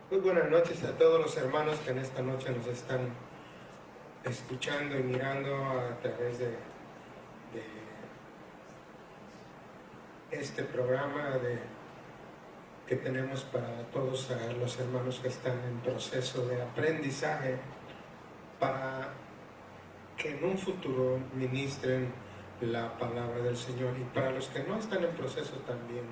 Muy buenas noches a todos los hermanos que en esta noche nos están escuchando y mirando a través de este programa que tenemos para todos los hermanos que están en proceso de aprendizaje para que en un futuro ministren la palabra del Señor. Y para los que no están en proceso también,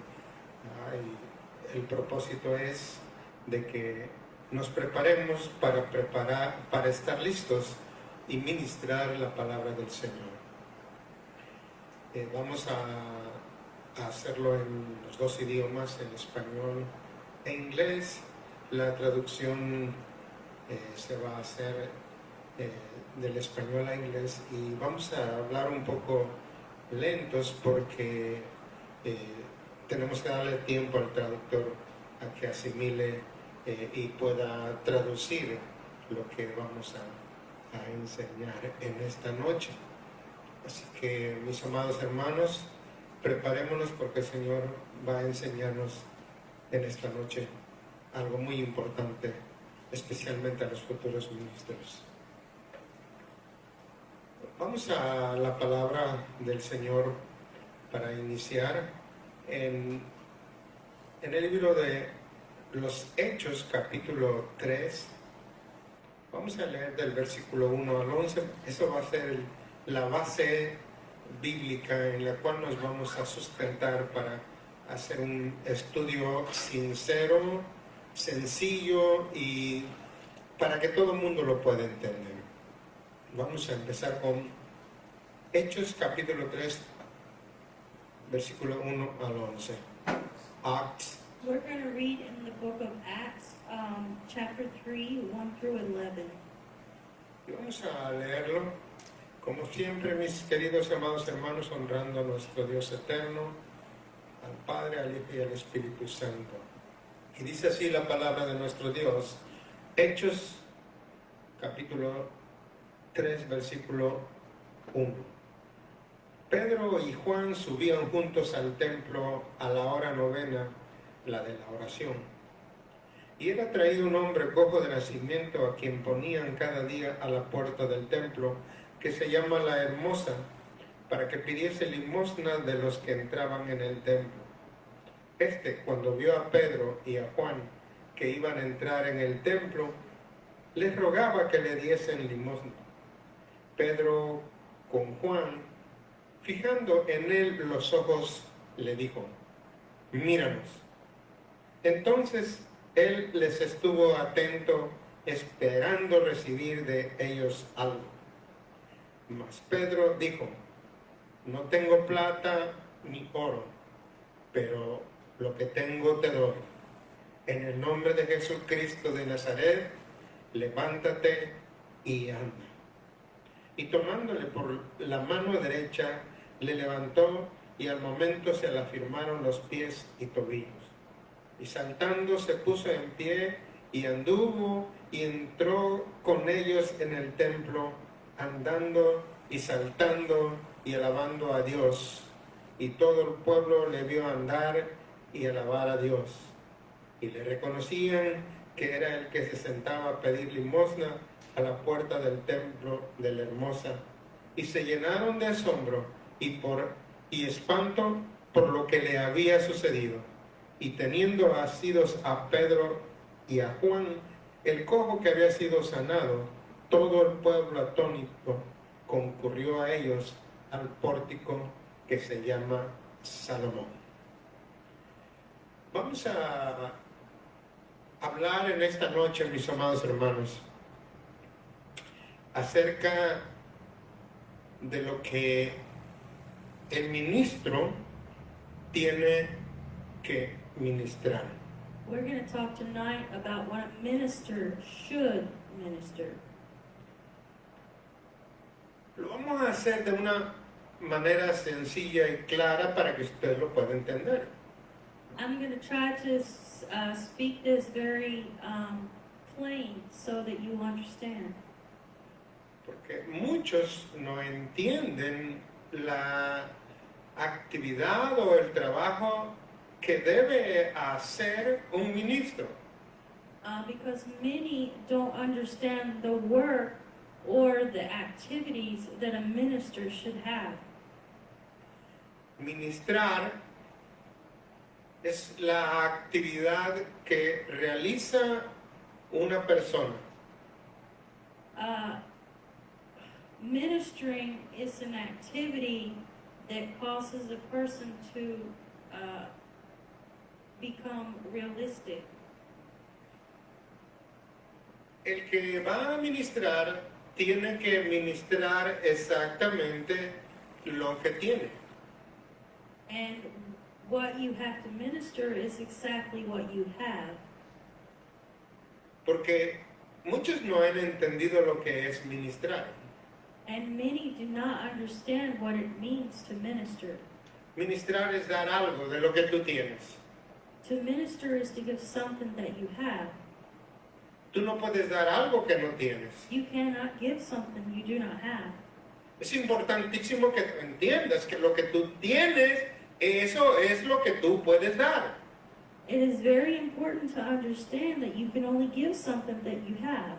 el propósito es de que nos preparemos para estar listos y ministrar la palabra del Señor. Vamos a hacerlo en los dos idiomas, en español e inglés. La traducción se va a hacer del español a inglés y vamos a hablar un poco lentos porque tenemos que darle tiempo al traductor a que asimile y pueda traducir lo que vamos a enseñar en esta noche. Así que, mis amados hermanos, preparémonos porque el Señor va a enseñarnos en esta noche algo muy importante, especialmente a los futuros ministros. Vamos a la palabra del Señor para iniciar en el libro de los Hechos, capítulo 3. Vamos a leer del versículo 1 al 11. Eso va a ser la base bíblica en la cual nos vamos a sustentar para hacer un estudio sincero, sencillo y para que todo el mundo lo pueda entender. Vamos a empezar con Hechos capítulo 3, versículo 1 al 11. Acts. We're going to read in the book of Acts, chapter 3, 1 through 11. Y vamos a leerlo, como siempre, mis queridos amados hermanos, honrando a nuestro Dios eterno, al Padre, al Hijo y al Espíritu Santo. Y dice así la palabra de nuestro Dios, Hechos capítulo 3, versículo 1. Pedro y Juan subían juntos al templo a la hora novena, la de la oración. Y era traído un hombre cojo de nacimiento a quien ponían cada día a la puerta del templo, que se llama La Hermosa, para que pidiese limosna de los que entraban en el templo. Este, cuando vio a Pedro y a Juan que iban a entrar en el templo, les rogaba que le diesen limosna. Pedro, con Juan, fijando en él los ojos, le dijo: míranos. Entonces él les estuvo atento, esperando recibir de ellos algo. Mas Pedro dijo: no tengo plata ni oro, pero lo que tengo te doy. En el nombre de Jesucristo de Nazaret, levántate y anda. Y tomándole por la mano derecha, le levantó, y al momento se le afirmaron los pies y tobillos. Y saltando se puso en pie y anduvo y entró con ellos en el templo, andando y saltando y alabando a Dios. Y todo el pueblo le vio andar y alabar a Dios. Y le reconocían que era el que se sentaba a pedir limosna a la puerta del templo de la Hermosa. Y se llenaron de asombro y espanto por lo que le había sucedido. Y teniendo asidos a Pedro y a Juan, el cojo que había sido sanado, todo el pueblo atónito concurrió a ellos al pórtico que se llama Salomón. Vamos a hablar en esta noche, mis amados hermanos, acerca de lo que el ministro tiene que ministrar. We're going to talk tonight about what a minister should minister. Lo vamos a hacer de una manera sencilla y clara para que usted lo pueda entender. I'm going to try to speak this very plain so that you understand. Porque muchos no entienden la actividad o el trabajo que debe hacer un ministro. because many don't understand the work or the activities that a minister should have. Ministrar es la actividad que realiza una persona. Ministering is an activity that causes a person to become realistic. El que va a ministrar tiene que ministrar exactamente lo que tiene. And what you have to minister is exactly what you have. Porque muchos no han entendido lo que es ministrar. And many do not understand what it means to minister. Ministrar es dar algo de lo que tú tienes. To minister is to give something that you have. Tú no puedes dar algo que no tienes. You cannot give something you do not have. Es importantísimo que tú entiendas que lo que tú tienes, eso es lo que tú puedes dar. It is very important to understand that you can only give something that you have.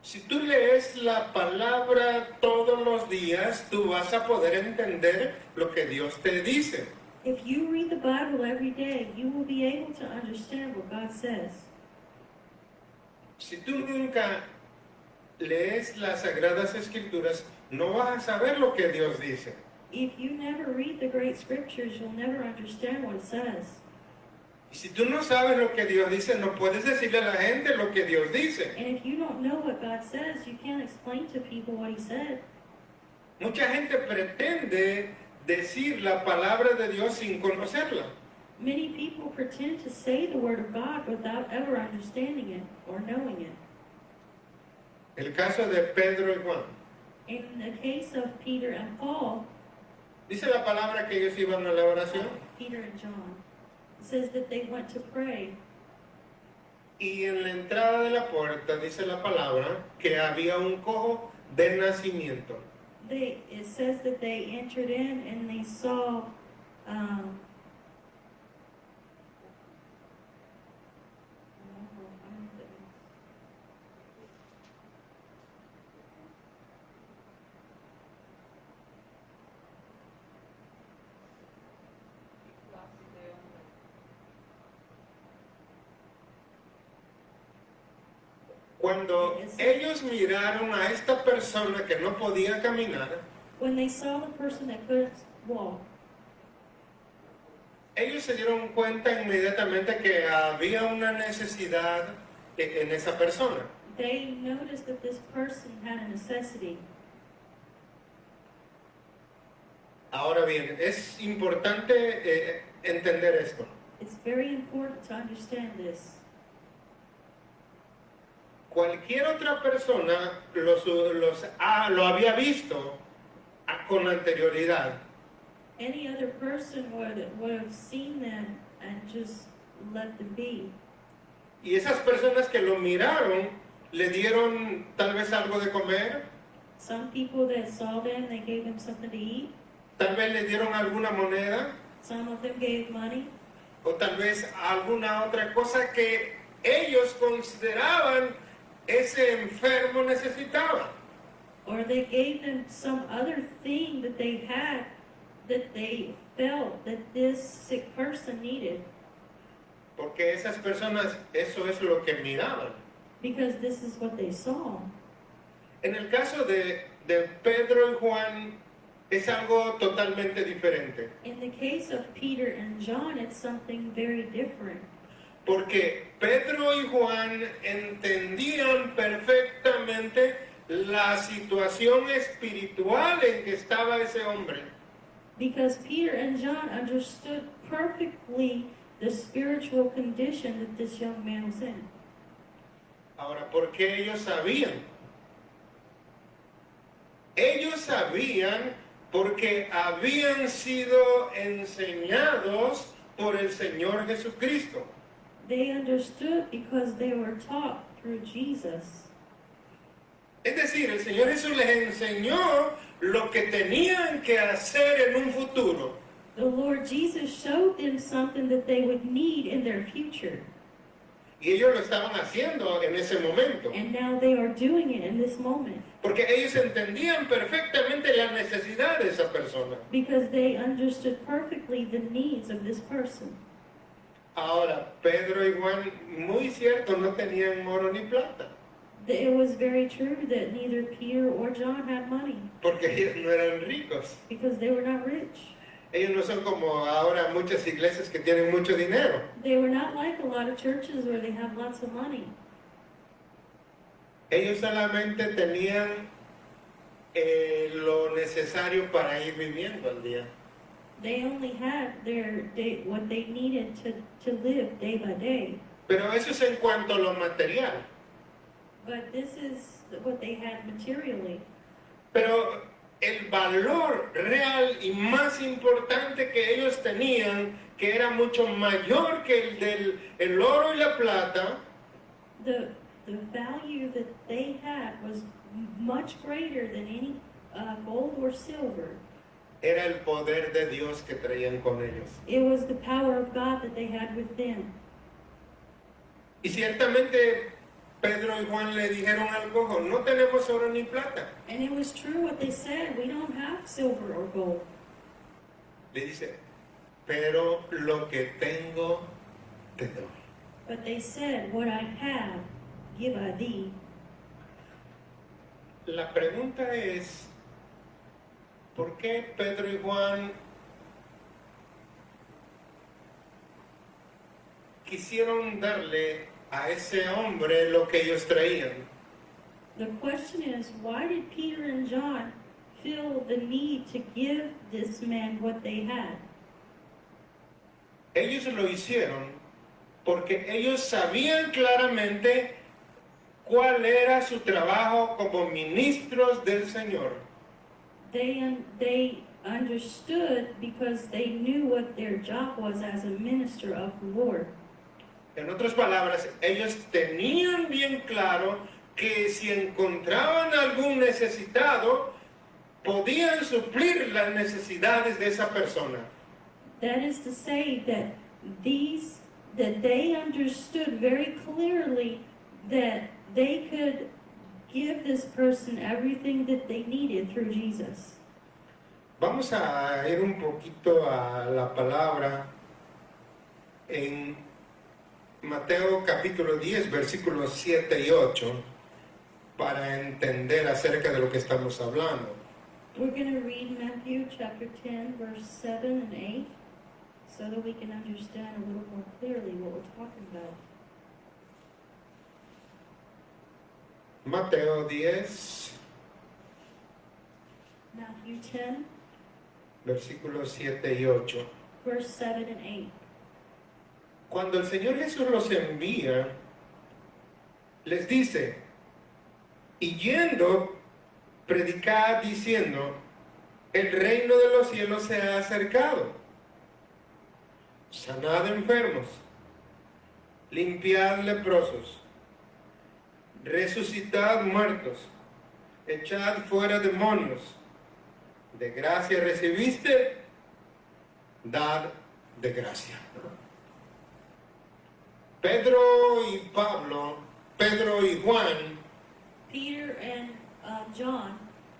Si tú lees la palabra todos los días, tú vas a poder entender lo que Dios te dice. If you read the Bible every day, you will be able to understand what God says. Si tú nunca lees las Sagradas Escrituras, no vas a saber lo que Dios dice. If you never read the great scriptures, you'll never understand what it says. Y si tú no sabes lo que Dios dice, no puedes decirle a la gente lo que Dios dice. And if you don't know what God says, you can't explain to people what He said. Mucha gente pretende decir la palabra de Dios sin conocerla. Many people pretend to say the Word of God without ever understanding it or knowing it. El caso de Pedro y Juan. In the case of Peter and Paul, Dice la palabra que ellos iban a la oración. Peter and John, it says that they went to pray. Y en la entrada de la puerta dice la palabra que había un cojo de nacimiento. It says that they entered in and they saw Cuando ellos miraron a esta persona que no podía caminar, when they saw the person that couldn't walk, ellos se dieron cuenta inmediatamente que había una necesidad en esa persona. they noticed that this person had a necessity. Ahora bien, es importante entender esto. It's very important to understand this. Cualquier otra persona lo había visto con anterioridad. Any other person would have seen them and just let them be. Y esas personas que lo miraron le dieron tal vez algo de comer, Some people that saw them, they gave them something to eat. tal vez le dieron alguna moneda Some of them gave money. o tal vez alguna otra cosa que ellos consideraban ese enfermo necesitaba. Or they gave them some other thing that they had that they felt that this sick person needed. Porque esas personas eso es lo que miraban. Because this is what they saw. En el caso de Pedro y Juan es algo totalmente diferente. In the case of Peter and John, it's something very different. Porque Pedro y Juan entendían perfectamente la situación espiritual en que estaba ese hombre. Because Peter and John understood perfectly the spiritual condition that this young man was in. Ahora, ¿por qué ellos sabían? Ellos sabían porque habían sido enseñados por el Señor Jesucristo. They understood because they were taught through Jesus. Es decir, el Señor Jesús les enseñó lo que tenían que hacer en un futuro. The Lord Jesus showed them something that they would need in their future. Y ellos lo estaban haciendo en ese momento. And now they are doing it in this moment Porque ellos entendían perfectamente la necesidad de esa persona. because they understood perfectly the needs of this person. Ahora, Pedro y Juan, muy cierto, no tenían oro ni plata. It was very true that neither Peter or John had money Porque ellos no eran ricos. because they were not rich. Ellos no son como ahora muchas iglesias que tienen mucho dinero. They were not like a lot of churches where they have lots of money. Ellos solamente tenían lo necesario para ir viviendo al día. They only had what they needed to live day by day. Pero eso es en cuanto a lo material. But this is what they had materially. Pero el valor real y más importante que ellos tenían, que era mucho mayor que el del el oro y la plata, The value that they had was much greater than any gold or silver. era el poder de Dios que traían con ellos. It was the power of God that they had with them. Y ciertamente Pedro y Juan le dijeron al cojo, no tenemos oro ni plata. And it was true what they said. We don't have silver or gold. Le dice, pero lo que tengo te doy. But they said, what I have, give I thee. La pregunta es, ¿por qué Pedro y Juan quisieron darle a ese hombre lo que ellos traían? The question is, why did Peter and John feel the need to give this man what they had? Ellos lo hicieron porque ellos sabían claramente cuál era su trabajo como ministros del Señor. They understood because they knew what their job was as a minister of the Lord. En otras palabras, ellos tenían bien claro que si encontraban algún necesitado, podían suplir las necesidades de esa persona. That is to say that they understood very clearly that they could give this person everything that they needed through Jesus. Vamos a ir un poquito a la palabra en Mateo capítulo 10, versículos 7 y 8, para entender acerca de lo que estamos hablando. We're going to read Matthew chapter 10, verse 7 and 8, so that we can understand a little more clearly what we're talking about. Mateo 10, Matthew 10, versículos 7 y 8. verse 7 and 8. Cuando el Señor Jesús los envía, les dice, y yendo, predicad diciendo, el reino de los cielos se ha acercado. Sanad enfermos, limpiad leprosos, resucitad muertos, echad fuera demonios. De gracia recibiste, dad de gracia. Pedro y Juan Peter and John,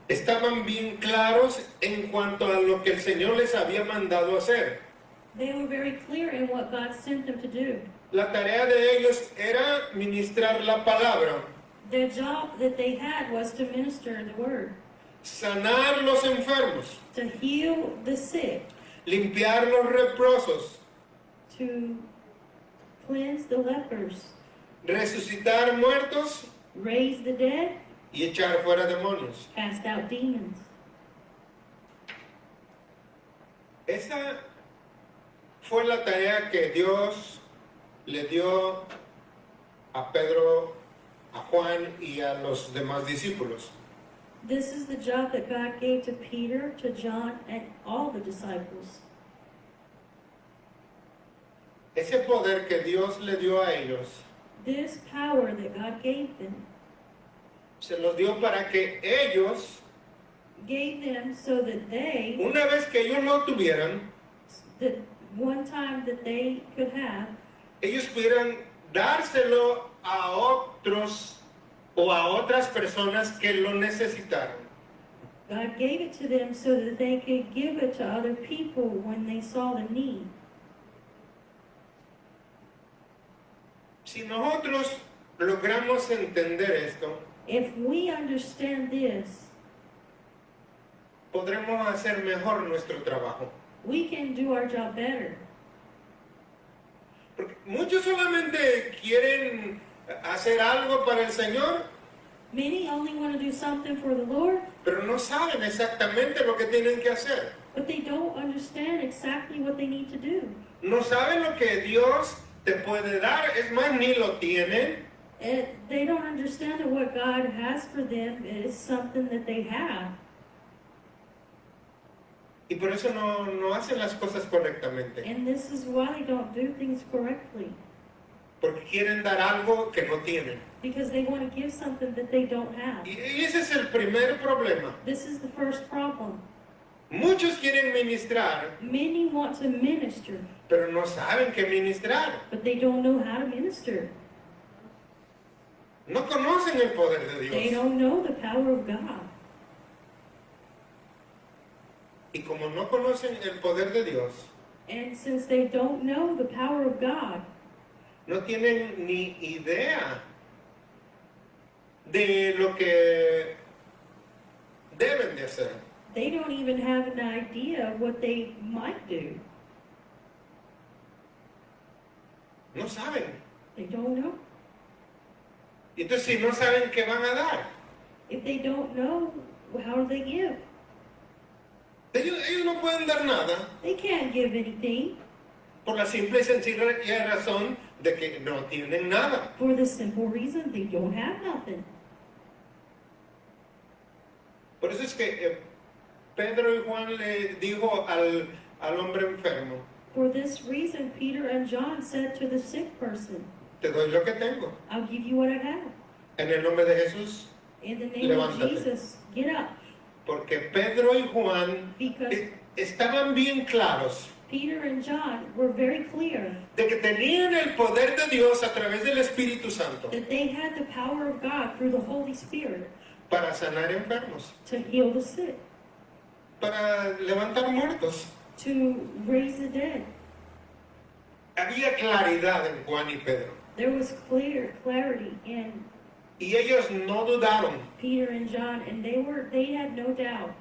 estaban bien claros en cuanto a lo que el Señor les había mandado hacer. they were very clear in what God sent them to do. La tarea de ellos era ministrar la palabra, Their job that they had was to minister the word, sanar los enfermos, to heal the sick, limpiar los leprosos, to cleanse the lepers, resucitar muertos raise the dead, y echar fuera demonios. cast out demons. Esa fue la tarea que Dios le dio a Pedro, a Juan y a los demás discípulos. This is the job that God gave to Peter, to John, and all the disciples. Ese poder que Dios le dio a ellos, This power that God gave them, se los dio para que ellos, gave them so that they, una vez que ellos lo tuvieran, that one time that they could have, ellos pudieran dárselo a otros o a otras personas que lo necesitaron. God gave it to them so that they could give it to other people when they saw the need. Si nosotros logramos entender esto, If we understand this, podremos hacer mejor nuestro trabajo. we can do our job better. Porque muchos solamente quieren hacer algo para el Señor, Many only want to do something for the Lord, pero no saben exactamente lo que tienen que hacer. but they don't understand exactly what they need to do. No saben lo que Dios te puede dar, es más, ni lo tienen. They don't understand that what God has for them is something that they have. Y por eso no hacen las cosas correctamente. And this is why they don't do things correctly. Porque quieren dar algo que no tienen. Because they want to give something that they don't have. Y ese es el primer problema. This is the first problem. Muchos quieren ministrar, Many want to minister, pero no saben qué ministrar. but they don't know how to minister. No conocen el poder de They Dios. don't know the power of God. Y como no conocen el poder de Dios, And since they don't know the power of God, no tienen ni idea de lo que deben de hacer. they don't even have an idea of what they might do. No saben. They don't know. Y entonces si no saben qué van a dar, If they don't know, how do they give? ellos no pueden dar nada They can't give anything por la simple y sencilla razón de que no tienen nada. for the simple reason they don't have nothing. Por eso es que Pedro y Juan le dijo al hombre enfermo, For this reason, Peter and John said to the sick person, te doy lo que tengo. I'll give you what I have. En el nombre de Jesús, In the name of Levántate. Jesus, get up. porque Pedro y Juan Because estaban bien claros Peter and John were very clear de que tenían el poder de Dios a través del Espíritu Santo that they had the power of God through the Holy Spirit para sanar enfermos, to heal the sick, para levantar muertos. to raise the dead. Había claridad en Juan y Pedro. There was clarity in Y ellos no dudaron. Peter and John, and they had no doubt.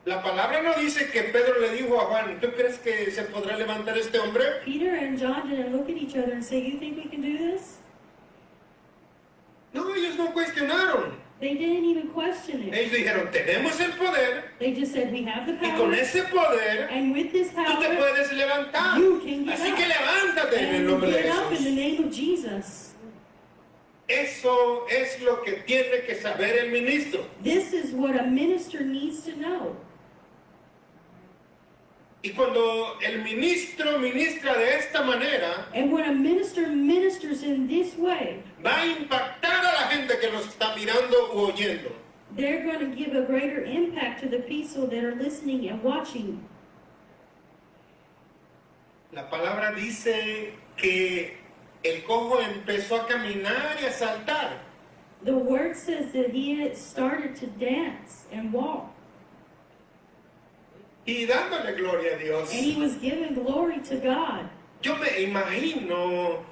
La palabra no dice que Pedro le dijo a Juan, ¿tú crees que se podrá levantar este hombre? Peter and John didn't look at each other and say, "You think we can do this?" No, ellos no cuestionaron. They didn't even question it. Ellos dijeron, tenemos el poder They just said, "We have the y con power, ese poder and with this tú te power, puedes levantar. you can get Así que up levántate en el and nombre de get up in the Jesús. name of Jesus." Eso es lo que tiene que saber el ministro. This is what a minister needs to know. Y cuando el ministro ministra de esta manera, And when a minister ministers in this way, va a impactar a la gente que los está mirando u oyendo. they're going to give a greater impact to the people that are listening and watching. La palabra dice que el cojo empezó a caminar y a saltar. The word says that he had started to dance and walk, Y dándole gloria a Dios. and he was giving glory to God. Yo me imagino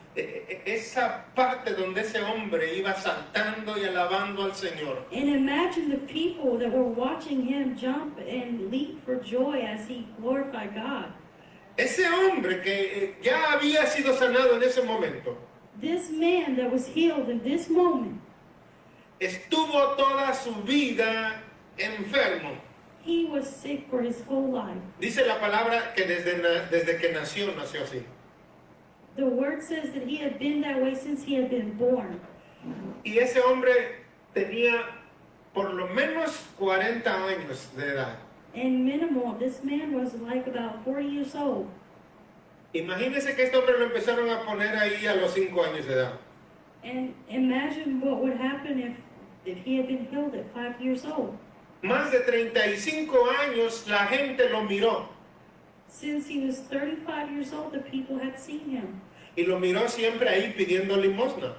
esa parte donde ese hombre iba saltando y alabando al Señor. And imagine the people that were watching him jump and leap for joy as he glorified God. Ese hombre que ya había sido sanado en ese momento, This man that was healed in this moment, estuvo toda su vida enfermo. he was sick for his whole life. Dice la palabra que desde que nació así. The word says that he had been that way since he had been born. Y ese hombre tenía por lo menos 40 años de edad. And minimal, this man was like about 40 years old. Imagínese que este hombre lo empezaron a poner ahí a los 5 años de edad. And imagine what would happen if he had been healed at 5 years old. Más de 35 años la gente lo miró. Since he was 35 years old, the people had seen him. y lo miró siempre ahí pidiendo limosna.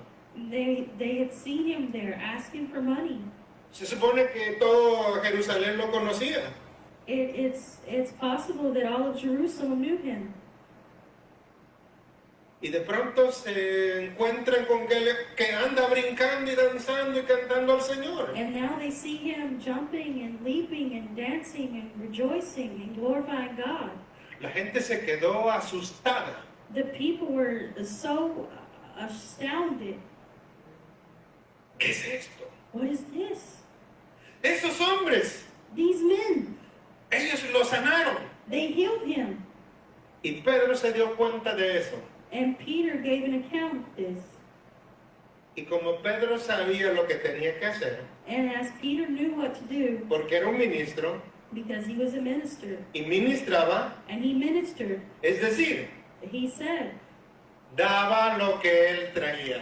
They had seen him there asking for money. Se supone que todo Jerusalén lo conocía. It's possible that all of Jerusalem knew him. Y de pronto se encuentran con que anda brincando y danzando y cantando al Señor. And now they see him jumping and leaping and dancing and rejoicing and glorifying God. La gente se quedó asustada. The people were so astounded. ¿Qué es esto? What is this? Esos hombres, These men, ellos lo sanaron. they healed him. Y Pedro se dio cuenta de eso. And Peter gave an account of this. Y como Pedro sabía lo que tenía que hacer, And as Peter knew what to do, porque era un ministro because he was a minister, y ministraba, and he ministered, es decir, he said, daba lo que él traía,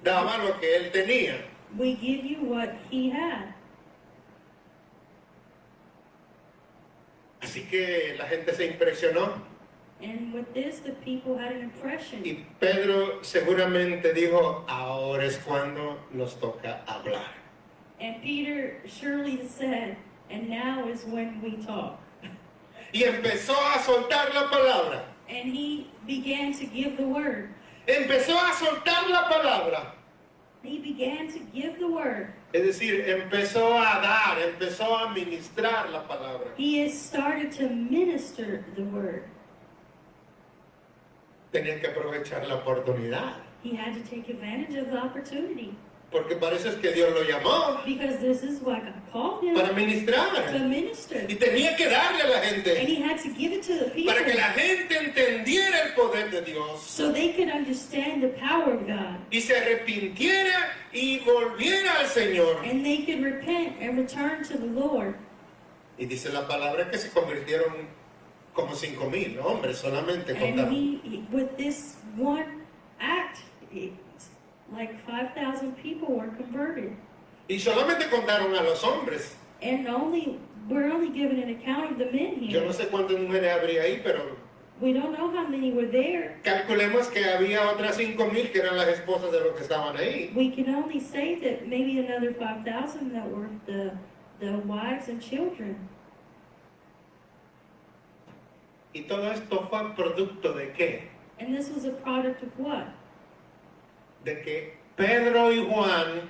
daba lo que él tenía. we give you what he had. Así que la gente se impresionó And with this, the people had an impression. y Pedro seguramente dijo, ahora es cuando nos toca hablar. And Peter surely said, and now is when we talk. Y empezó a soltar la palabra. And he began to give the word. Empezó a soltar la palabra. He began to give the word. Es decir, empezó a dar, empezó a ministrar la palabra. He has started to minister the word. Tenía que aprovechar la oportunidad. He had to take advantage of the opportunity. Porque para eso es que Dios lo llamó, Because this is why God called him para to ministrar. minister. Y tenía que darle a la And gente, he had to give it to the people para que la gente entendiera el poder de Dios so they could understand the power of God. y se arrepintiera y volviera al Señor. And they could repent and return to the Lord. Y dice la palabra que se convirtieron como 5,000 hombres solamente. And Contaron. with this one act, like 5,000 people were converted. Y solamente contaron a los hombres. And we're only given an account of the men Yo here. no sé cuántas mujeres habría ahí, pero We don't know how many were there. calculemos que había otras 5,000 que eran las esposas de los que estaban ahí. We can only say that maybe another 5,000 that were the wives and children. Y todo esto fue producto de qué? And this was a product of what? De que Pedro y Juan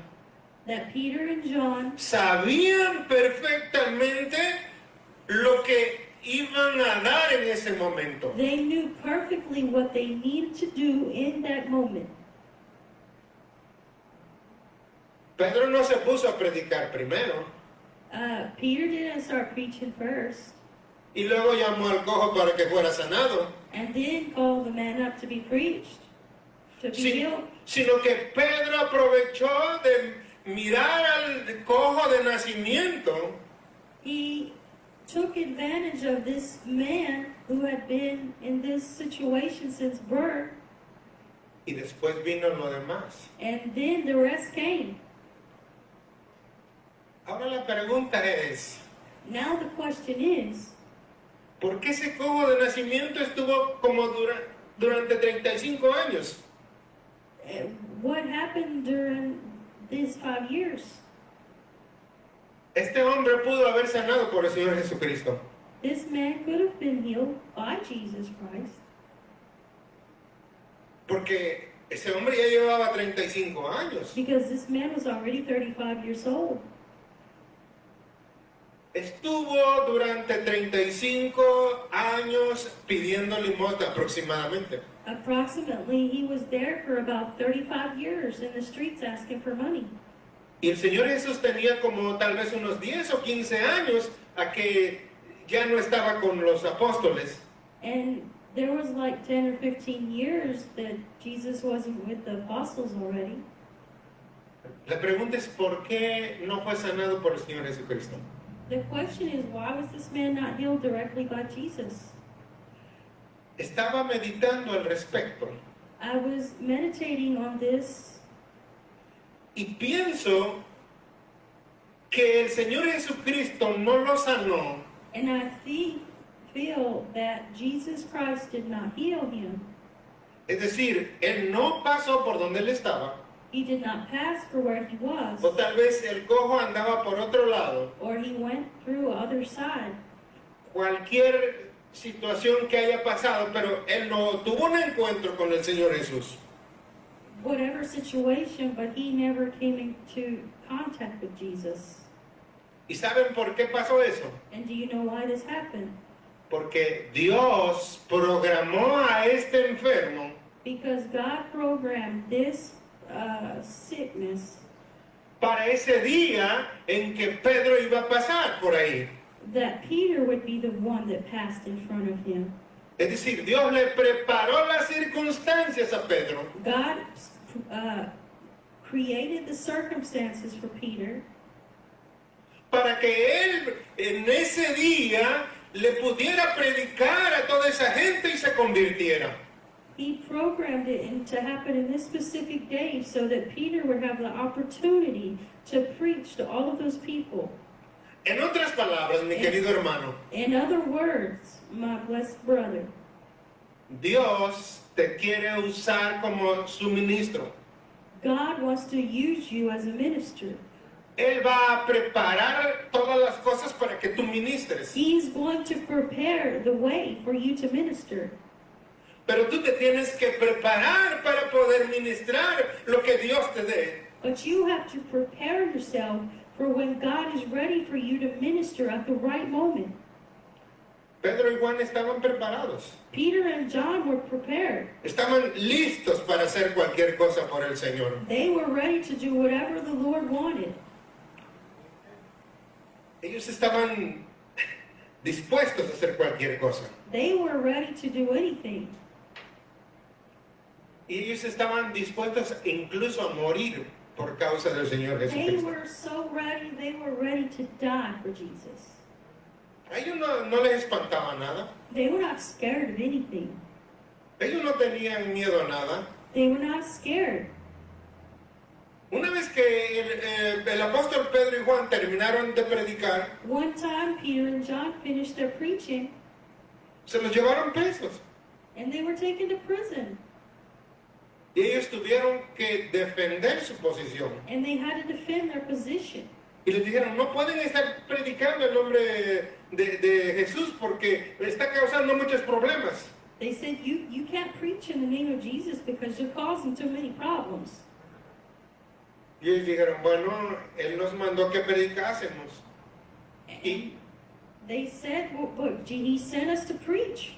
That Peter and John sabían perfectamente lo que iban a dar en ese momento. they knew perfectly what they needed to do in that moment. Pedro no se puso a predicar primero Peter didn't start preaching first y luego llamó al cojo para que fuera sanado, and then called the man up to be preached, to be healed. sino que Pedro aprovechó de mirar al cojo de nacimiento He took advantage of this man who had been in this situation since birth, y después vino lo demás. and then the rest came. Ahora la pregunta es, Now the question is, ¿por qué ese cojo de nacimiento estuvo como durante 35 años? what happened during these 5 years? Este hombre pudo haber sanado por el Señor Jesucristo. This man could have been healed by Jesus Christ, Porque ese hombre ya llevaba 35 años. because this man was already 35 years old. Estuvo durante 35 años pidiendo limosna aproximadamente. Approximately, he was there for about 35 years in the streets asking for money. Y el Señor Jesús tenía como tal vez unos 10 o 15 años a que ya no estaba con los apóstoles. And there was like 10 or 15 years that Jesus wasn't with the apostles already. La pregunta es ¿por qué no fue sanado por el Señor Jesucristo? The question is, why was this man not healed directly by Jesus? Estaba meditando al respecto I was meditating on this, y pienso que el Señor Jesucristo no lo sanó and I feel that Jesus Christ did not heal him Es decir, él no pasó por donde él estaba, He did not pass for where he was, o tal vez el cojo andaba por otro lado. or he went through other side. Cualquier situación que haya pasado, pero él no tuvo un encuentro con el Señor Jesús. Whatever situation, but he never came into contact with Jesus. ¿Y saben por qué pasó eso? And do you know why this happened? Porque Dios programó a este enfermo Because God programmed this sickness para ese día en que Pedro iba a pasar por ahí. that Peter would be the one that passed in front of him. Es decir, Dios le preparó las circunstancias a Pedro God created the circumstances for Peter para que él en ese día le pudiera predicar a toda esa gente y se convirtiera. He programmed it to happen in this specific day so that Peter would have the opportunity to preach to all of those people. En otras palabras, mi querido hermano, In other words, my blessed brother, Dios te quiere usar como su ministro. God wants to use you as a minister. Él va a preparar todas las cosas para que tú ministres. He's going to prepare the way for you to minister. Pero tú te tienes que preparar para poder ministrar lo que Dios te dé. But you have to prepare yourself for when God is ready for you to minister at the right moment. Pedro y Juan estaban preparados. Peter and John were prepared. Estaban listos para hacer cualquier cosa por el Señor. They were ready to do whatever the Lord wanted. Ellos estaban dispuestos a hacer cualquier cosa. They were ready to do anything. Y ellos estaban dispuestos incluso a morir por causa del Señor They Jesucristo. were so ready, they were ready to die for Jesus. A ellos no les espantaba nada. They were not scared of anything. Ellos no tenían miedo a nada. They were not scared. Una vez que el apóstol Pedro y Juan terminaron de predicar, One time, Peter and John finished their preaching, se los llevaron presos. and they were taken to prison. Y ellos tuvieron que defender su posición. And they had to defend their position. Y les dijeron, no pueden estar predicando el nombre de Jesús porque está causando muchos problemas. They said, you can't preach in the name of Jesus because you're causing too many problems. Y ellos dijeron, bueno, Él nos mandó que predicásemos. And they said, well, but he sent us to preach.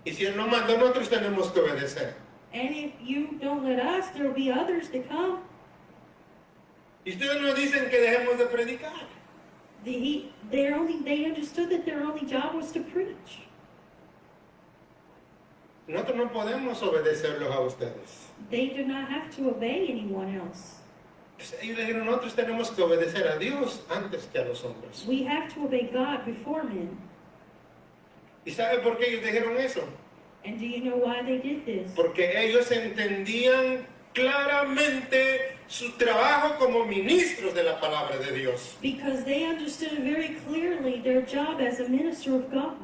Y si Él nos mandó, nosotros tenemos que obedecer. And if you don't let us, there will be others to come. Y ustedes nos dicen que dejemos de predicar. They understood that their only job was to preach. Nosotros no podemos obedecerlos a ustedes. They do not have to obey anyone else. Pues ellos le dijeron, nosotros tenemos que obedecer a Dios antes que a los hombres. We have to obey God before men. ¿Y sabe por qué ellos dijeron eso? And do you know why they did this? Porque ellos entendían claramente su trabajo como ministros de la palabra de Dios. Because they understood very clearly their job as a minister of God.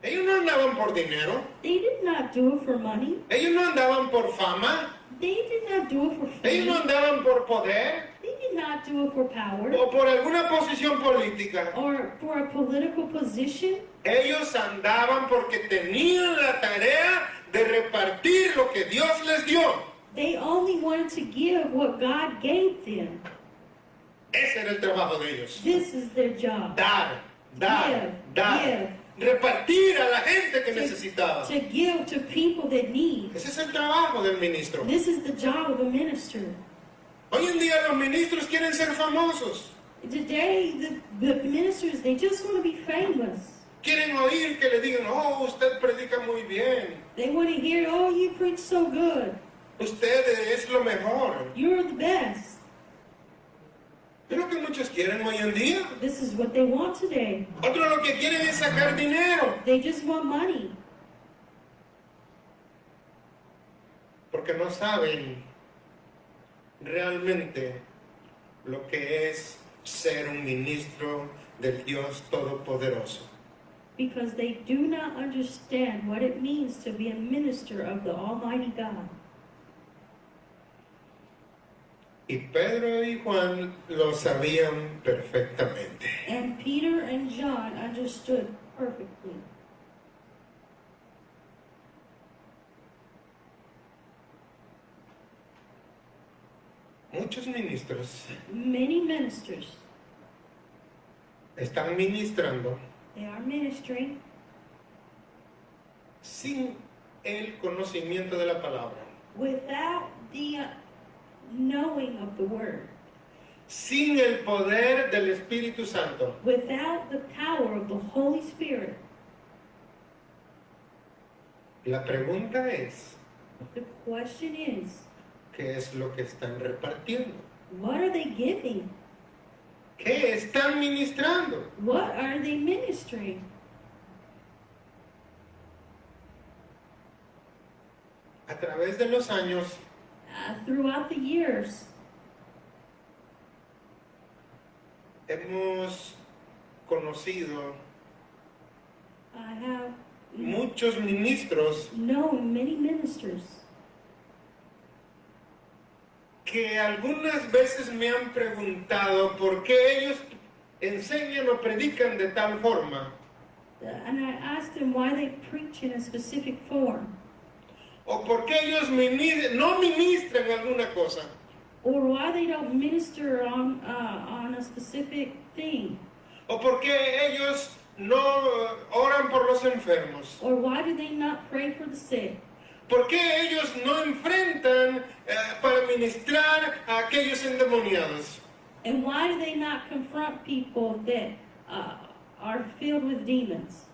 Ellos no andaban por dinero, They did not do it for money. ellos no andaban por fama, They did not do it for ellos no fame. andaban por poder They did not do it for power o por alguna posición política. or for a political position. Ellos andaban porque tenían la tarea de repartir lo que Dios les dio. They only wanted to give what God gave them. Ese era el trabajo de ellos. This is their job. Dar, dar, Give, dar. give. Repartir a la gente que necesitaba. To give to people that need. Ese es el trabajo del ministro. This is the job of a minister. Hoy en día los ministros quieren ser famosos. Today, the ministers, they just want to be famous. Quieren oír que le digan, oh, usted predica muy bien. They want to hear, oh, you preach so good. Usted es lo mejor. You're the best. Es lo que muchos quieren hoy en día. This is what they want today. Otros lo que quieren es sacar dinero. They just want money. Porque no saben realmente lo que es ser un ministro del Dios Todopoderoso. because they do not understand what it means to be a minister of the Almighty God. Y Pedro y Juan lo sabían perfectamente. And Peter and John understood perfectly. Muchos ministros Many ministers, están ministrando they are ministering sin el conocimiento de la palabra, without the knowing of the Word, sin el poder del Espíritu Santo. without the power of the Holy Spirit. La pregunta es, The question is, ¿qué es lo que están repartiendo? what are they giving? ¿Qué están ministrando? What are they ministering? A través de los años Throughout the years, hemos conocido I have muchos ministros known many ministers que algunas veces me han preguntado por qué ellos enseñan o predican de tal forma, and I asked them why they preach in a specific form, o por qué ellos no ministran alguna cosa, or why they don't minister on a specific thing, o por qué ellos no oran por los enfermos, or why do they not pray for the sick, por qué ellos no enfrentan para ministrar a aquellos endemoniados. and why do they not confront people that are filled with demons.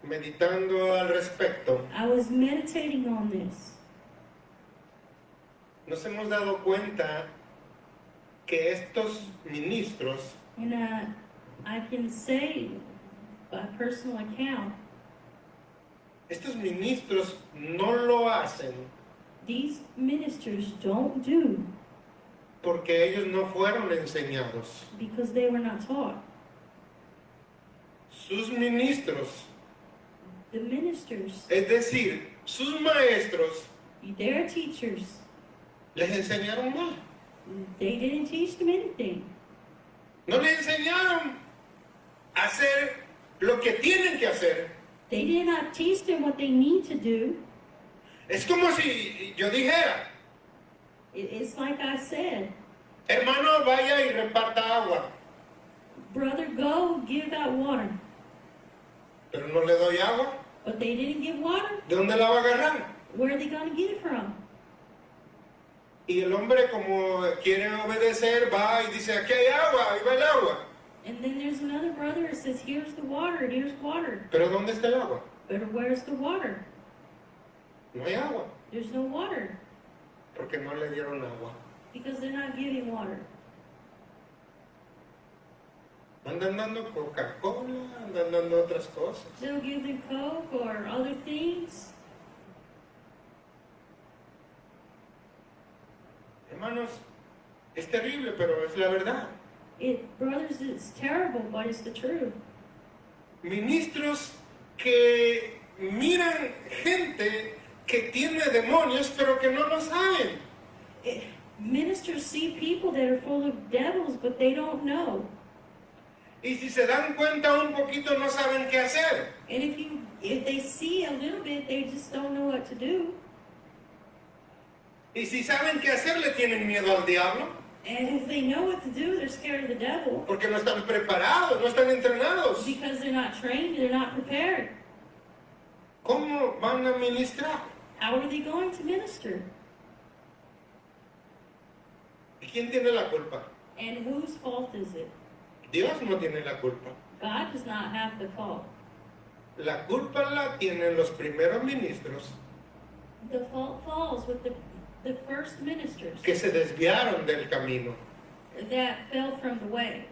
Meditando al respecto, I was meditating on this. nos hemos dado cuenta que estos ministros And I can say by personal account, estos ministros no lo hacen these ministers don't do porque ellos no fueron enseñados. because they were not taught. Sus ministros, The ministers, es decir, sus maestros, their teachers, les enseñaron mal. they didn't teach them anything. No les enseñaron a hacer lo que tienen que hacer. They did not teach them what they need to do. Es como si yo dijera, It's like I said, hermano, vaya y reparta agua, brother, go give out water. pero no le doy agua. But they didn't give water. ¿De dónde la va a agarrar? Where are they going to get it from? Y el hombre, como quiere obedecer, va y dice, aquí hay agua, ahí va el agua. And then there's another brother that says, here's the water, here's water. Pero ¿dónde está el agua? But where's the water? No hay agua, There's no water porque no le dieron agua. because they're not giving water. Andan dando Coca-Cola, andan dando otras cosas. They'll give them Coke or other things. Hermanos, es terrible, pero es la verdad. Brothers, it's terrible, but it's the truth. Ministros que miran gente que tiene demonios, pero que no lo saben. Ministers see people that are full of devils, but they don't know. Y si se dan cuenta un poquito, no saben qué hacer. And if they see a little bit, they just don't know what to do. Y si saben qué hacer, le tienen miedo al diablo, And if they know what to do, they're scared of the devil porque no están preparados, no están entrenados. because they're not trained, they're not prepared. ¿Cómo van a ministrar? How are they going to minister? ¿Y quién tiene la culpa? And whose fault is it? Dios no tiene la culpa. God does not have the fault. La culpa la tienen los primeros ministros The fault falls with the first ministers que se desviaron del camino. that fell from the way.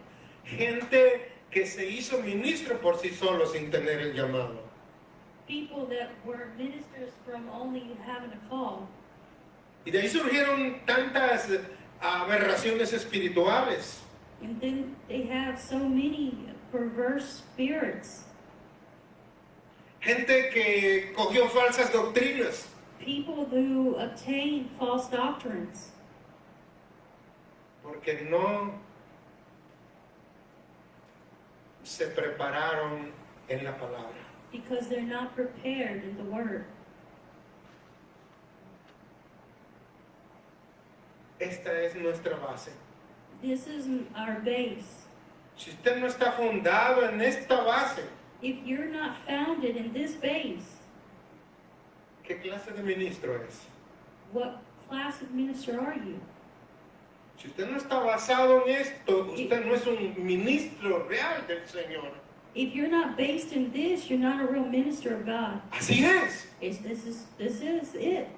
Gente que se hizo ministro por sí solo sin tener el llamado. People that were ministers from only having a call. Y de ahí surgieron tantas aberraciones espirituales. And then they have so many perverse spirits, gente que cogió falsas doctrinas, people who obtain false doctrines porque no se prepararon en la palabra. because they're not prepared in the Word. Esta es nuestra base. This is our base. Si usted no está fundado en esta base, If you're not founded in this base, ¿qué clase de ministro es? what class of minister are you? Si usted no está basado en esto, usted no es un ministro real del Señor. If you're not based in this, you're not a real minister of God. Así es. This is it.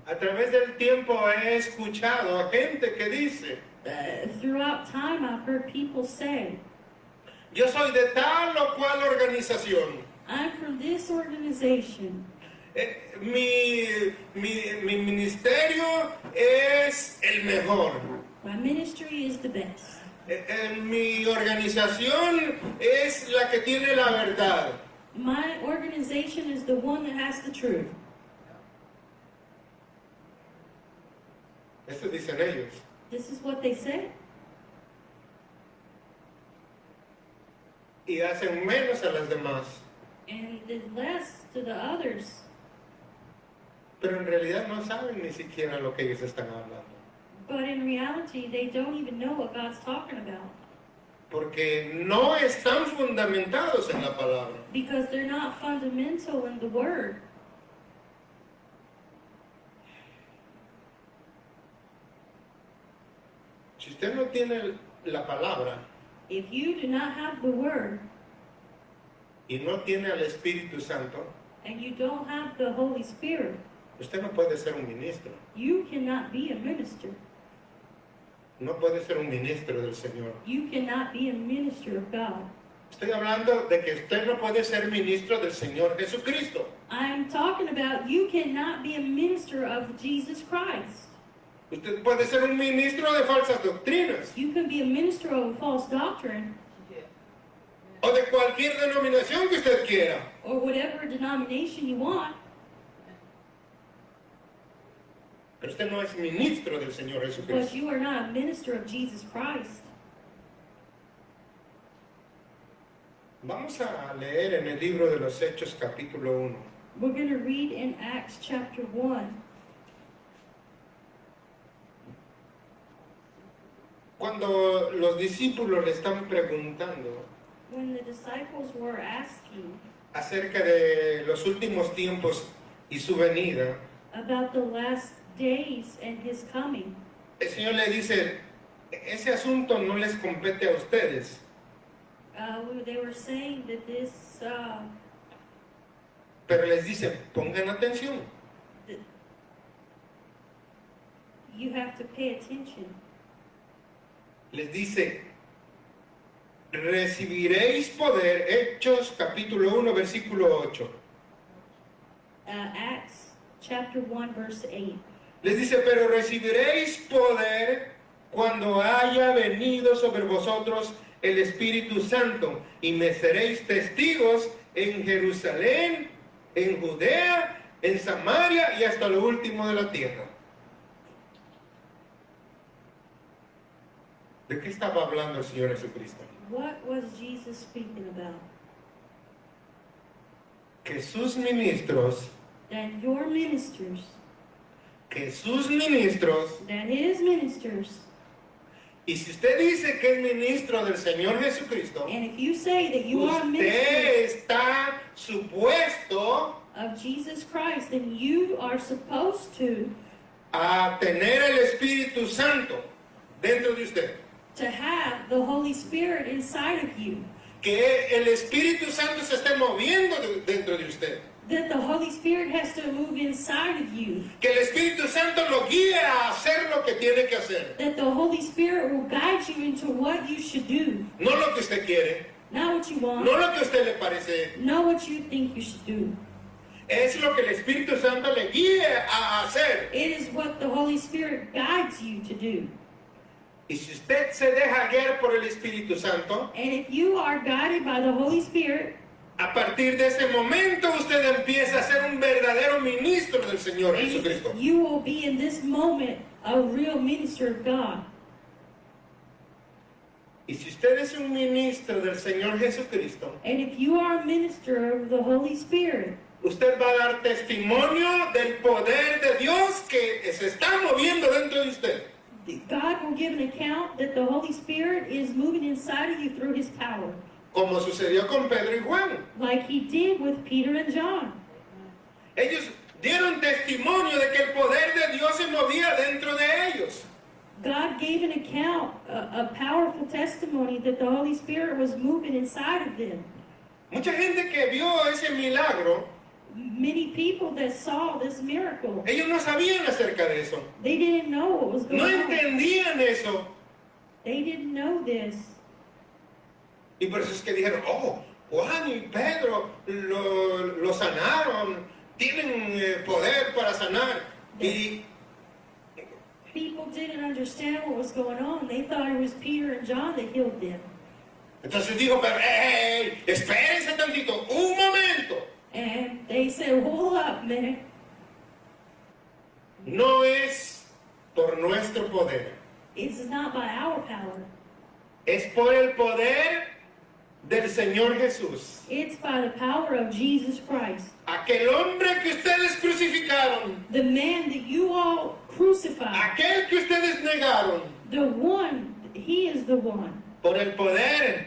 A través del tiempo he escuchado a gente que dice, Throughout time, I've heard people say, yo soy de tal o cual organización. I'm from this organization. Mi ministerio es el mejor. My ministry is the best. Mi organización es la que tiene la verdad. My organization is the one that has the truth. Eso dicen ellos. This is what they say. Y hacen menos a las demás. And the less to the others. Pero en realidad no saben ni siquiera lo que ellos están hablando. But in reality, they don't even know what God's talking about. Porque no están fundamentados en la palabra. Because they're not fundamental in the Word. Si usted no tiene la palabra If you do not have the Word, y no tiene al Espíritu Santo, and you don't have the Holy Spirit, usted no puede ser un ministro. you cannot be a minister. No puede ser un ministro del Señor. You cannot be a minister of God. Estoy hablando de que usted no puede ser ministro del Señor Jesucristo. I'm talking about you cannot be a minister of Jesus Christ. Usted puede ser un ministro de falsas doctrinas You can be a minister of false doctrine o de cualquier denominación que usted quiera. or whatever denomination you want, Pero usted no es ministro del Señor but Jesucristo. you are not a minister of Jesus Christ. Vamos a leer en el libro de los Hechos capítulo 1. We're going to read in Acts chapter 1. Cuando los discípulos le están preguntando When the disciples were asking acerca de los últimos tiempos y su venida, about the last days and his coming, el Señor le dice, ese asunto no les compete a ustedes. they were saying that this, Pero les dice, pongan atención. that you have to pay attention. Les dice, recibiréis poder, Hechos capítulo 1, versículo 8. Acts chapter 1, verse 8. Les dice, pero recibiréis poder cuando haya venido sobre vosotros el Espíritu Santo y me seréis testigos en Jerusalén, en Judea, en Samaria y hasta lo último de la tierra. ¿De qué estaba hablando el Señor Jesucristo? What was Jesus speaking about? Que sus ministros, That your ministers, que sus ministros, that his ministers, y si usted dice que es ministro del Señor Jesucristo, and if you say that you are a minister usted está supuesto of Jesus Christ, then you are supposed to a tener el Espíritu Santo dentro de usted. have the Holy Spirit inside of you. Que el Espíritu Santo se esté moviendo dentro de usted. That the Holy Spirit has to move inside of you. Que el Espíritu Santo lo guíe a hacer lo que tiene que hacer. That the Holy Spirit will guide you into what you should do. No lo que usted quiere, Not what you want, no lo que a usted le parece. not what you think you should do. Es lo que el Espíritu Santo le guíe a hacer. It is what the Holy Spirit guides you to do. Y si usted se deja guiar por el Espíritu Santo, And if you are guided by the Holy Spirit, a partir de ese momento usted empieza a ser un verdadero ministro del Señor Jesucristo. you will be in this moment a real minister of God. Y si usted es un ministro del Señor Jesucristo, And if you are a minister of the Holy Spirit, usted va a dar testimonio del poder de Dios que se está moviendo dentro de usted. God will give an account that the Holy Spirit is moving inside of you through His power, Como sucedió con Pedro y Juan. like He did with Peter and John. Ellos dieron testimonio de que el poder de Dios se movía dentro de ellos. God gave an account, a powerful testimony that the Holy Spirit was moving inside of them. Mucha gente que vio ese milagro, Many people that saw this miracle, ellos no sabían acerca de eso. they didn't know what was going No on. entendían eso. They didn't know this. Y por eso es que dijeron, oh, Juan y Pedro lo sanaron, tienen poder para sanar. Y People didn't understand what was going on. They thought it was Peter and John that healed them. entonces dijo, pero, hey, espérense tantito, un momento. And they said, hold up, man. No es por nuestro poder, It's not by our power. es por el poder del Señor Jesús. It's by the power of Jesus Christ. Aquel hombre que ustedes crucificaron, The man that you all crucified, aquel que ustedes negaron, the one, he is the one. por el poder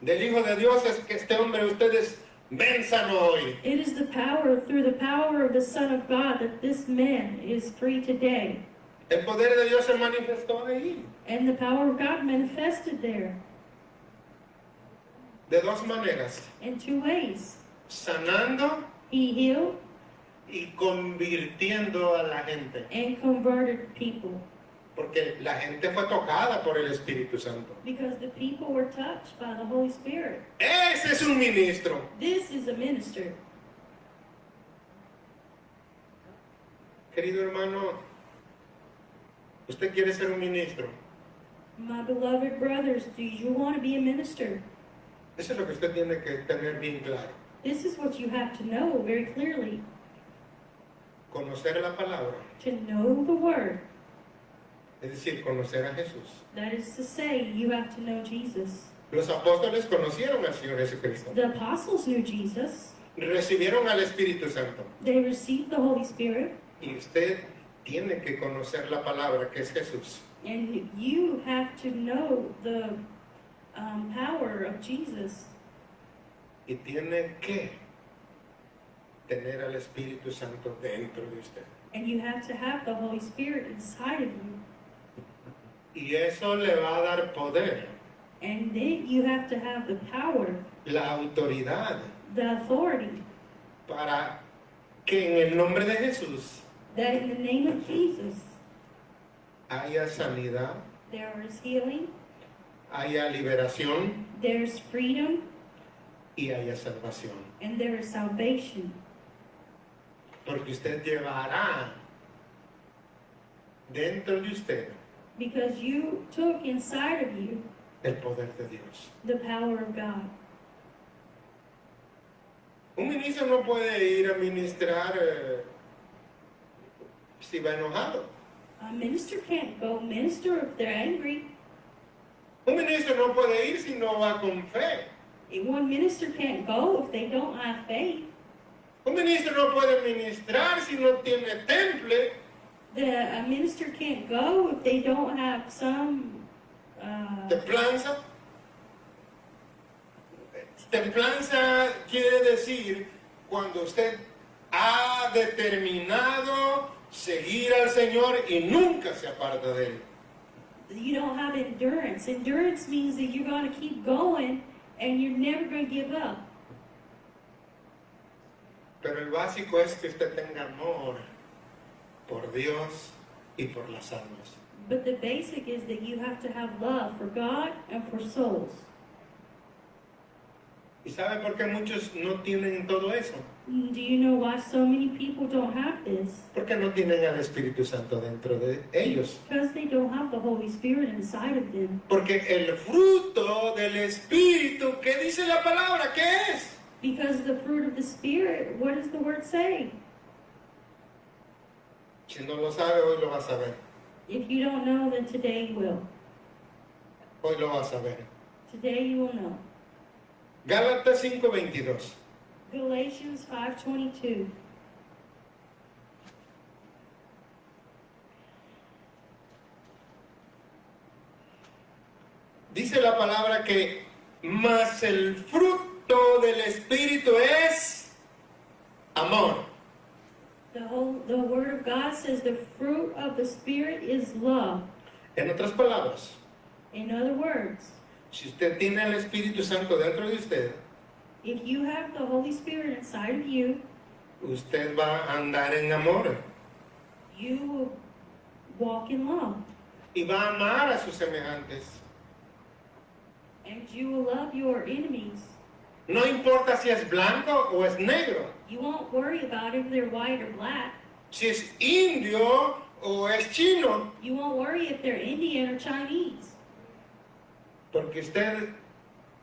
del Hijo de Dios es que este hombre ustedes venzan hoy. It is the power, through the power of the Son of God, that this man is free today. El poder de Dios se manifestó ahí And the power of God manifested there de dos maneras, in two ways. sanando He healed y convirtiendo a la gente, and converted people porque la gente fue tocada por el Espíritu Santo. because the people were touched by the Holy Spirit. Ese es un ministro. This is a minister. Querido hermano, ¿usted quiere ser un ministro? My beloved brothers, do you want to be a minister? Eso es lo que usted tiene que tener bien claro. This is what you have to know very clearly. Conocer la palabra, To know the Word. es decir, conocer a Jesús. That is to say, you have to know Jesus. Los apóstoles conocieron al Señor Jesucristo, The apostles knew Jesus. recibieron al Espíritu Santo. They received the Holy Spirit. Y usted tiene que conocer la palabra que es Jesús. And you have to know the power of Jesus. Y tiene que tener al Espíritu Santo dentro de usted. And you have to have the Holy Spirit inside of you. Y eso le va a dar poder, And then you have to have the power, la autoridad, the authority, para que en el nombre de Jesús that in the name of Jesus, haya sanidad, there is healing, haya liberación there's freedom, y haya salvación. and there is salvation. Porque usted llevará dentro de usted Because you took inside of you el poder de Dios. the power of God. Un ministro no puede ir a ministrar si va enojado. A minister can't go minister if they're angry. Un ministro no puede ir si no va con fe. One minister can't go if they don't have faith. Un ministro no puede ministrar si no tiene temple. A minister can't go if they don't have some Templanza. Templanza quiere decir cuando usted ha determinado seguir al Señor y nunca se aparta de él. you don't have endurance. Endurance means that you're going to keep going and you're never going to give up. Pero el básico es que usted tenga amor por Dios y por las almas. But the basic is that you have to have love for God and for souls. ¿Y sabe por qué muchos no tienen todo eso? Do you know why so many people don't have this? Porque no tienen al Espíritu Santo dentro de ellos. Because they don't don't have the Holy Spirit inside of them. Porque el fruto del Espíritu, ¿qué dice la palabra? ¿Qué es? Because the fruit of the Spirit, what does the word say? Si no lo sabe, hoy lo vas a ver. If you don't know, then today you will. Hoy lo vas a ver. Today you will know. Gálatas 5:22. Galatians 5:22. Dice la palabra que más el fruto del Espíritu es amor. The word of God says the fruit of the Spirit is love. En otras palabras, In other words, si usted tiene el Espíritu Santo dentro de usted, if you have the Holy Spirit inside of you, usted va a andar en amor you will walk in love. y va a amar a sus semejantes. And you will love your enemies. No importa si es blanco o es negro, You won't worry about if they're white or black. si es indio o es chino, You won't worry if they're Indian or Chinese. porque usted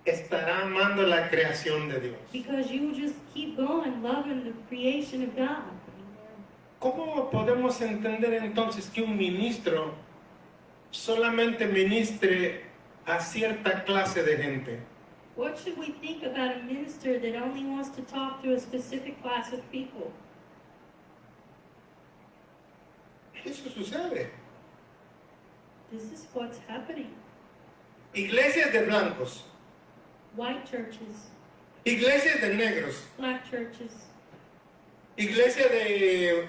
estará amando la creación de Dios. Because you will just keep going loving the creation of God. ¿Cómo podemos entender entonces que un ministro solamente ministre a cierta clase de gente? What should we think about a minister that only wants to talk to a specific class of people? Eso sucede. This is what's happening. Iglesias de blancos, White churches, iglesias de negros, black churches, iglesias de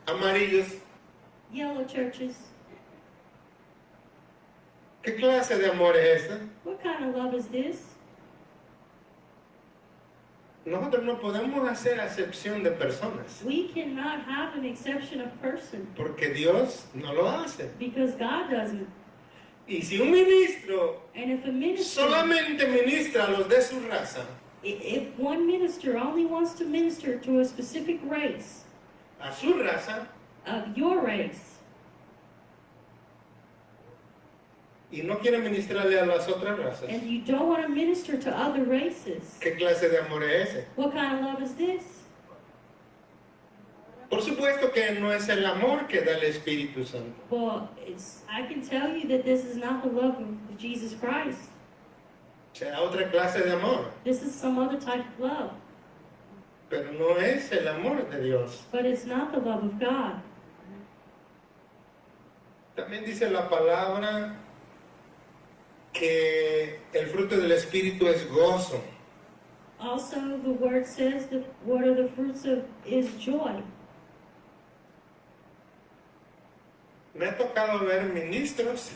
amarillos. yellow churches. ¿Qué clase de amor es esta? What kind of love is this? Nosotros no podemos hacer acepción de personas, We cannot have an exception of person porque Dios no lo hace. because God doesn't. Y si un ministro And if a minister, solamente ministra a los de su raza, if one minister only wants to minister to a specific race a su raza, of your race, y no quiere ministrarle a las otras razas, and you don't want to minister to other races, ¿qué clase de amor es ese? what kind of love is this? Por supuesto que no es el amor que da el Espíritu Santo. Well, I can tell you that this is not the love of Jesus Christ. Será otra clase de amor, This is some other type of love, pero no es el amor de Dios. but it's not the love of God. También dice la palabra que el fruto del Espíritu es gozo. Also, the word says that what are the fruits of is joy. Me ha tocado ver ministros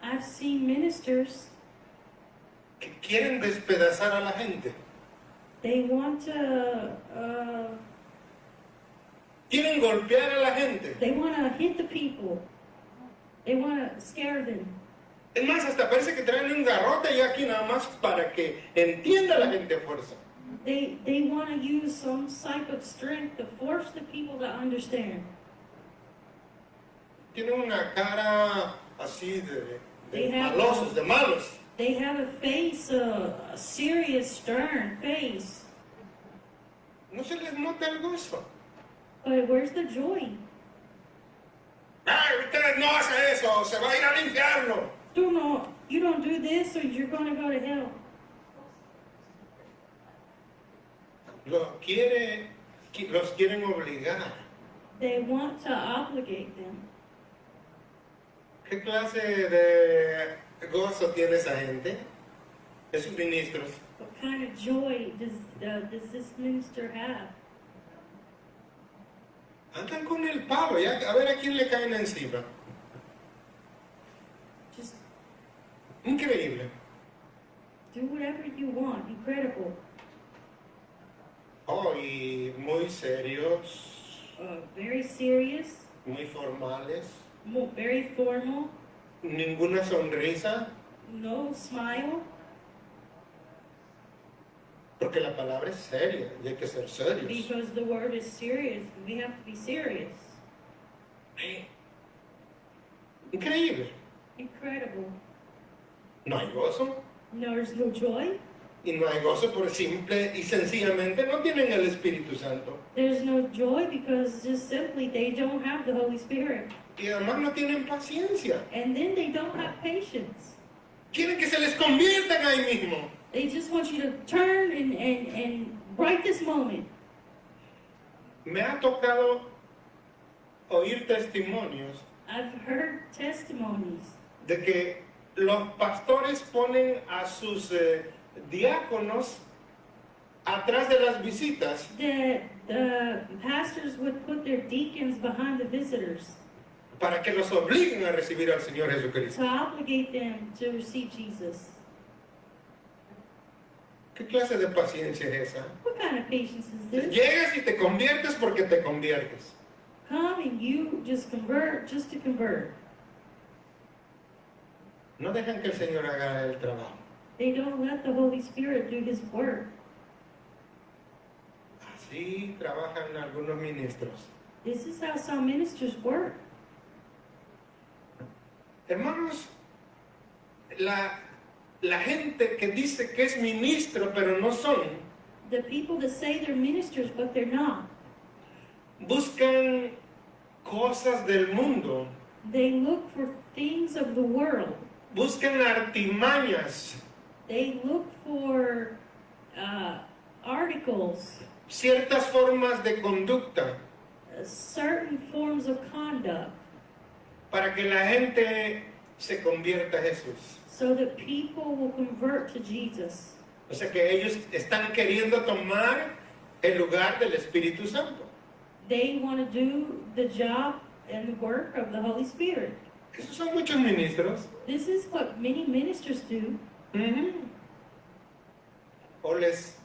I've seen ministers, que quieren despedazar a la gente. they want to Quieren golpear a la gente. hit the people. They want to scare them. Es más, hasta parece que traen un garrote ya aquí nada más para que entienda la gente a fuerza. They want to use some type of strength to force the people to understand. Tienen una cara así de They have malosos, de malos. They have a face, a serious, stern face. No se les nota el gozo. But where's the joy? ¡Ay, usted no hace eso! ¡Se va a ir al infierno! You don't do this, or you're going to go to hell. Los quieren obligar. They want to obligate them. ¿Qué clase de gozo tiene esa gente? Esos ministros. What kind of joy does this minister have? Andan con el palo, ya, a ver a quién le caen encima. Just Increíble. do whatever you want. Incredible. Oh, y muy serios, Very serious. muy formales, Very formal. ninguna sonrisa, No smile. porque la palabra es seria y hay que ser serios. Because the word is serious. We have to be serious. Increíble. Incredible. No hay gozo. There's no joy. Y no hay gozo por simple y sencillamente no tienen el Espíritu Santo. There's no joy because just simply they don't have the Holy Spirit. Y además no tienen paciencia. And then they don't have patience. Quieren que se les conviertan ahí mismo. They just want you to turn and right this moment. Me ha tocado oír testimonios I've heard testimonies de que los pastores ponen a sus diáconos atrás de las visitas that the pastors would put their deacons behind the visitors para que los obliguen a recibir al Señor Jesucristo. to obligate them to receive Jesus. ¿Qué clase de paciencia es esa? What kind of patience is this? Llegas y te conviertes porque te conviertes. Come and you just convert just to convert. No dejan que el Señor haga el trabajo. They don't let the Holy Spirit do His work. Así trabajan algunos ministros. This is how some ministers work. Hermanos, la gente que dice que es ministro pero no son, The people that say they're ministers but they're not, buscan cosas del mundo, they look for things of the world. buscan artimañas, They look for articles, ciertas formas de conducta certain forms of conduct, para que la gente se convierta a Jesús. so that people will convert to Jesus. O sea que ellos están queriendo tomar el lugar del Espíritu Santo. They want to do the job and the work of the Holy Spirit. Esos son muchos ministros. This is what many ministers do. O les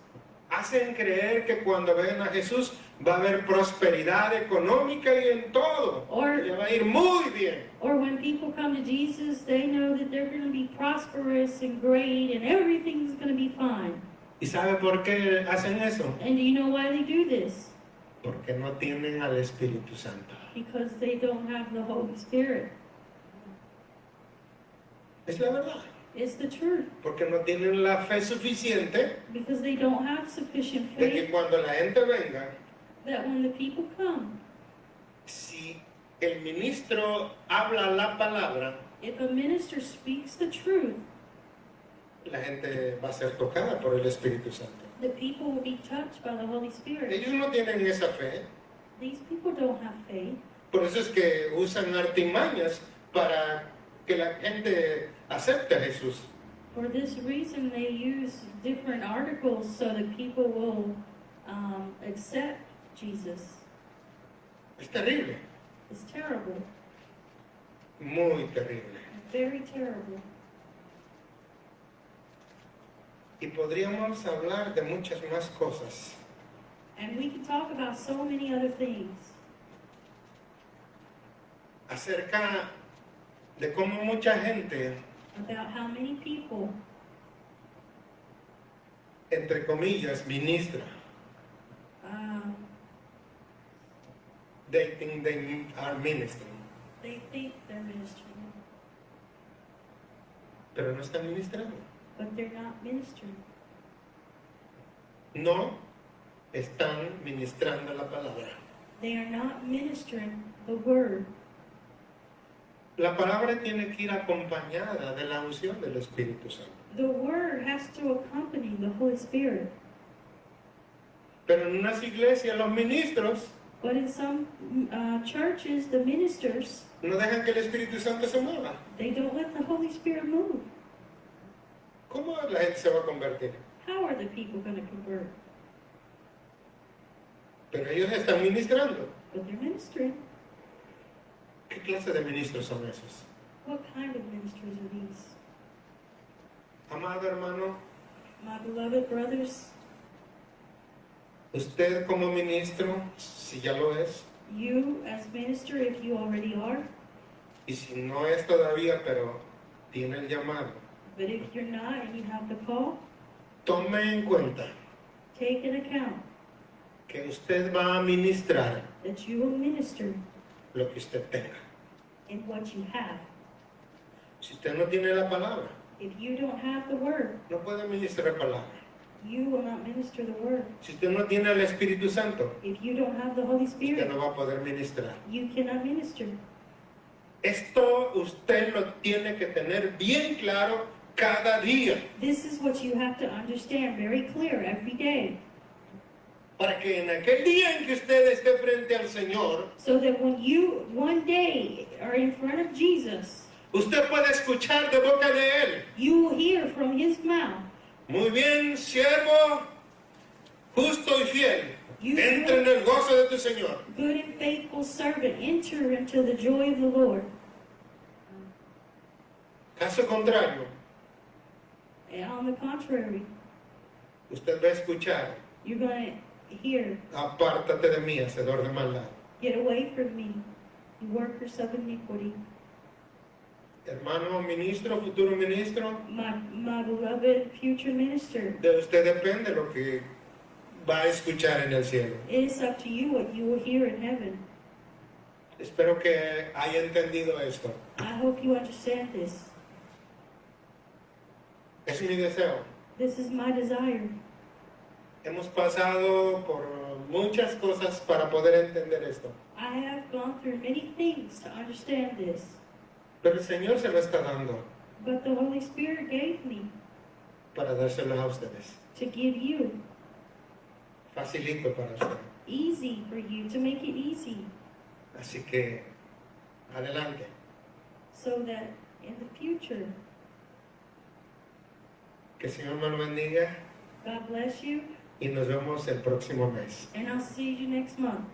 hacen creer que cuando ven a Jesús va a haber prosperidad económica y en todo. Or- Le va a ir muy bien. Or when people come to Jesus, they know that they're going to be prosperous and great and everything's going to be fine. ¿Y sabe por qué hacen eso? And do you know why they do this? Porque no tienen al Espíritu Santo. Because they don't have the Holy Spirit. Es la verdad. It's the truth. Porque no tienen la fe suficiente Because they don't have sufficient de que faith cuando la gente venga, that when the people come, si el ministro habla la palabra, if a minister speaks the truth, la gente va a ser tocada por el Espíritu Santo. the people will be touched by the Holy Spirit. Ellos no tienen esa fe. These people don't have faith. Por eso es que usan artimañas para que la gente acepte a Jesús. For this reason, they use different articles so that people will accept Jesus. Es terrible, It's terrible. muy terrible. Very terrible. Y podríamos hablar de muchas más cosas. And we can talk about so many other things Acerca de cómo mucha gente, about how many people, entre comillas, ministra. They think they are ministering, they think they're ministering, pero no están ministrando. but they're not ministering. No están ministrando la palabra. They are not ministering the word. La palabra tiene que ir acompañada de la unción del Espíritu Santo. The word has to accompany the Holy Spirit. Pero en unas iglesias los ministros But in some churches, the ministers, no dejan que el Espíritu Santo se mueva. they don't let the Holy Spirit move. ¿Cómo la gente se va a convertir? How are the people going to convert? Pero ellos están ministrando. But they're ministering. ¿Qué clase de ministros son esos? What kind of ministers are these? Amado hermano, My beloved brothers, usted como ministro, si ya lo es, you as minister, if you already are, y si no es todavía, pero tiene el llamado, but if you're not and you have the call, tome en cuenta take an account que usted va a ministrar that you will minister lo que usted tenga. in what you have. Si usted no tiene la palabra, If you don't have the word, no puede ministrar palabra. you will not minister the word. Si usted no tiene el Espíritu Santo, If you don't have the Holy usted Spirit, no va a poder ministrar. you cannot minister. Esto usted lo tiene que tener bien claro cada día, This is what you have to understand very clear every day. para que en aquel día en que usted esté frente al Señor, So that when you one day are in front of Jesus, usted pueda escuchar de boca de Él: you will hear from his mouth, muy bien, siervo, justo y fiel, You entra en el gozo de tu Señor. good and faithful servant, enter into the joy of the Lord. Caso contrario, And on the contrary, usted va a escuchar: you're going to hear, apártate de mí, hacedor de maldad. get away from me, you workers of iniquity. Hermano ministro, futuro ministro, My beloved future minister, de usted depende lo que va a escuchar en el cielo. it is up to you what you will hear in heaven. Espero que haya entendido esto. I hope you understand this. Es mi deseo. This is my desire. Hemos pasado por muchas cosas para poder entender esto, I have gone through many things to understand this, pero el Señor se lo está dando but the Holy Spirit gave me para dárselo a ustedes. to give you, Facilito para usted. easy for you, to make it easy, Así que, adelante. so that in the future, Que el Señor me lo bendiga God bless you, y nos vemos el próximo mes. and I'll see you next month.